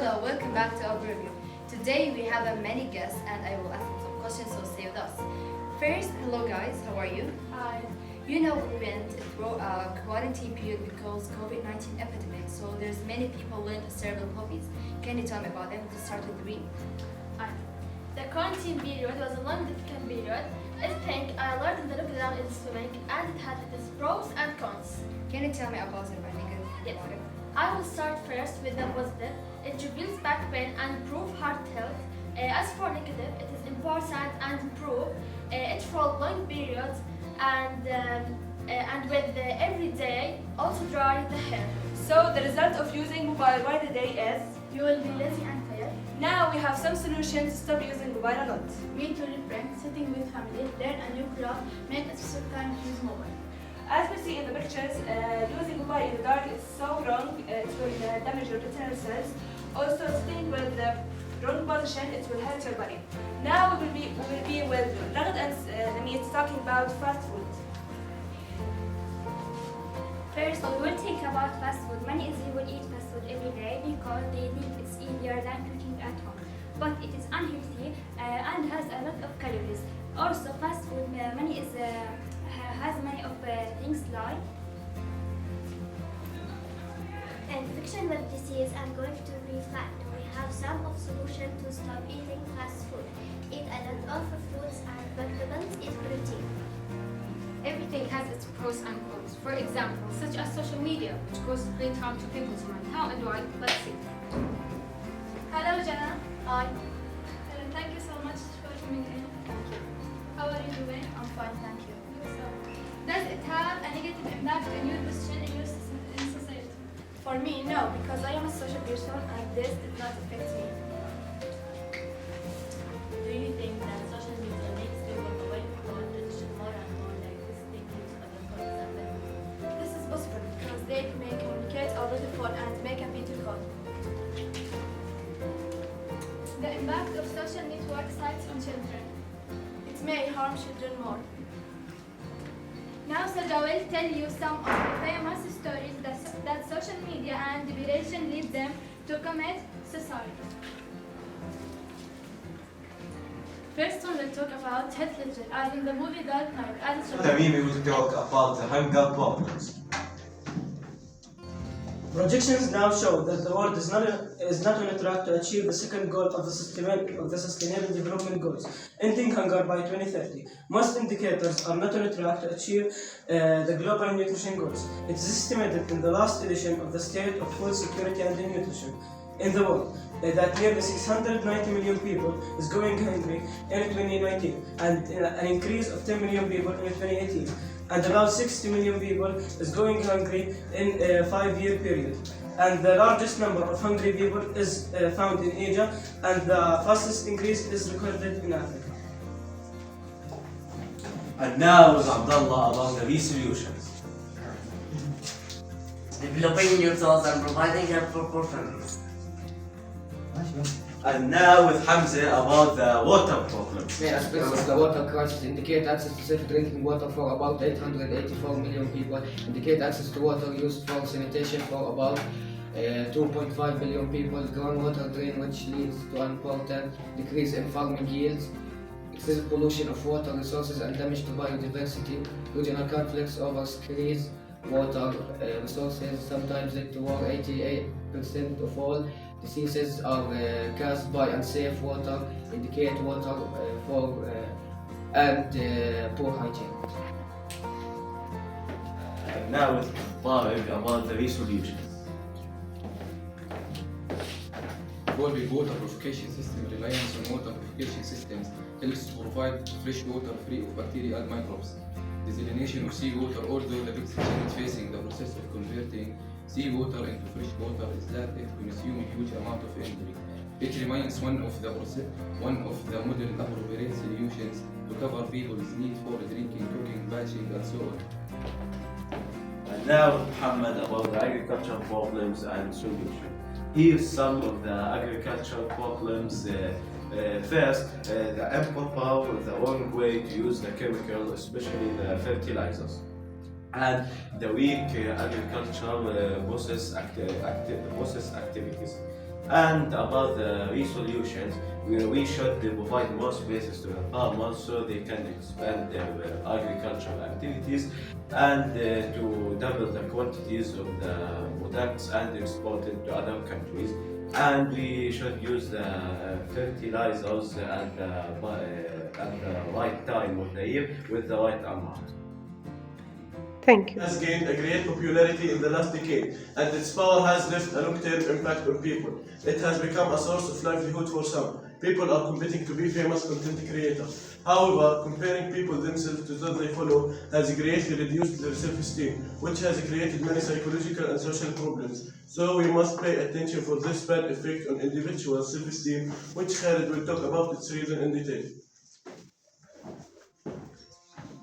Hello, welcome back to our review. Today we have many guests and I will ask them some questions, so stay with us. First, hello guys, how are you? Hi. You know we went through a quarantine period because COVID-19 epidemic, so there's many people learn several hobbies. Can you tell me about them? To start with Reem. Hi. The quarantine period was a long difficult period. I think I learned in the lockdown is swimming and it had its pros and cons. Can you tell me about it by negative Yes. about it? I will start first with the positive. It reveals back pain and improve heart health. As for negative, it is important and improve it for long periods and with every day also dry the hair. So the result of using mobile by the day is, You will be lazy and tired. now we have some solutions to stop using mobile a lot. Meet with friends, sitting with family, learn a new craft, make a specific time to use mobile. As we see in the pictures, using mobile in the dark is so wrong, it will damage your retinal cells. Also, sitting with the wrong position, it will hurt your body. Now we will be with Ragad and Namit talking about fast food. First, we will think about fast food. Many people eat fast food every day because they think it's easier than cooking at home. But it is unhealthy and has a lot of calories. Also, fast food has many of things like Infection with disease and going to be fat. We have some of solution to stop eating fast food. Eat a lot of fruits and vegetables. Eat protein. Everything has its pros and cons. For example, such as social media, which causes great harm to people's mind. How and why? Let's see. Hello, Jana. Hi. Hello, thank you so much for coming in. Thank you. How are you doing? I'm fine, thank you. Does it have a negative impact on your position in society? For me, no, because I am a social person and this did not affect me. Do you think that social media makes people away from tradition more and more like this they use other phones and This is possible because they may communicate over the phone and make a video call. The impact of social network sites on children. It may harm children more. Now Saja will tell you some of the famous stories that social media and deprivation lead them to commit suicide. First one will talk about Heath Ledger as in the movie Dark Knight. As Tamimi will talk about the hunger problems. Projections now show that the world is not on a track to achieve the second goal of the Sustainable Development Goals, ending hunger by 2030. Most indicators are not on a track to achieve the global nutrition goals. It is estimated in the last edition of the State of Food Security and Nutrition in the world that nearly 690 million people is going hungry in 2019 and an increase of 10 million people in 2018. And about 60 million people is going hungry in a 5-year period. And the largest number of hungry people is found in Asia, and the fastest increase is recorded in Africa. And now with Abdullah about the resolutions. Developing new tools and providing helpful performance. And now with Hamza about the water problems. Main aspects of the water crisis indicate access to safe drinking water for about 884 million people, indicate access to water used for sanitation for about 2.5 billion people, groundwater drain which leads to an important decrease in farming yields, excessive pollution of water resources and damage to biodiversity, regional conflicts over scarce water resources sometimes lead to war. 88% of all diseases are caused by unsafe water, indicate water and poor hygiene. And now with Tariq about the resolutions. Evolving water purification system. Reliance on water purification systems helps to provide fresh water free of bacteria and microbes. Desalination of seawater, although the biggest challenge facing the process of converting seawater into fresh water is that it consumes a huge amount of energy. It remains one of the modern appropriate solutions to cover people's need for drinking, cooking, batching, and so on. And now with Muhammad about the agricultural problems and solutions. Here's some of the agricultural problems. First, the improper, the wrong way to use the chemical, especially the fertilizers. And the weak agricultural process activities. And about the resolutions, we should provide more spaces to the farmers so they can expand their agricultural activities and to double the quantities of the products and export it to other countries. And we should use the fertilizers at the right time of the year with the right amount. Thank you. Has gained a great popularity in the last decade, and its power has left a long-term impact on people. It has become a source of livelihood for some. People are competing to be famous content creators. However, comparing people themselves to those they follow has greatly reduced their self-esteem, which has created many psychological and social problems. So we must pay attention for this bad effect on individual self-esteem, which Khaled will talk about its reason in detail.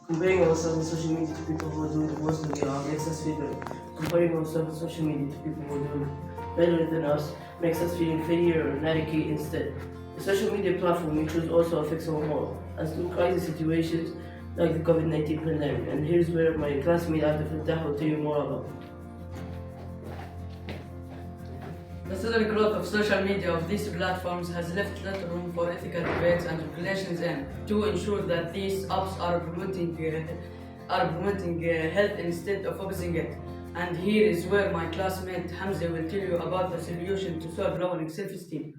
Comparing ourselves on social media to people who are doing the worst than we are makes us feel better. Comparing ourselves on social media to people who are doing better than us makes us feel inferior or inadequate instead. The social media platform we choose also affects our moral, as do crisis situations like the COVID-19 pandemic. And here's where my classmate Abdul Fattah will tell you more about. The sudden growth of social media of these platforms has left little room for ethical debates and regulations and to ensure that these apps are promoting health instead of opposing it. And here is where my classmate Hamza will tell you about the solution to solve lowering self-esteem.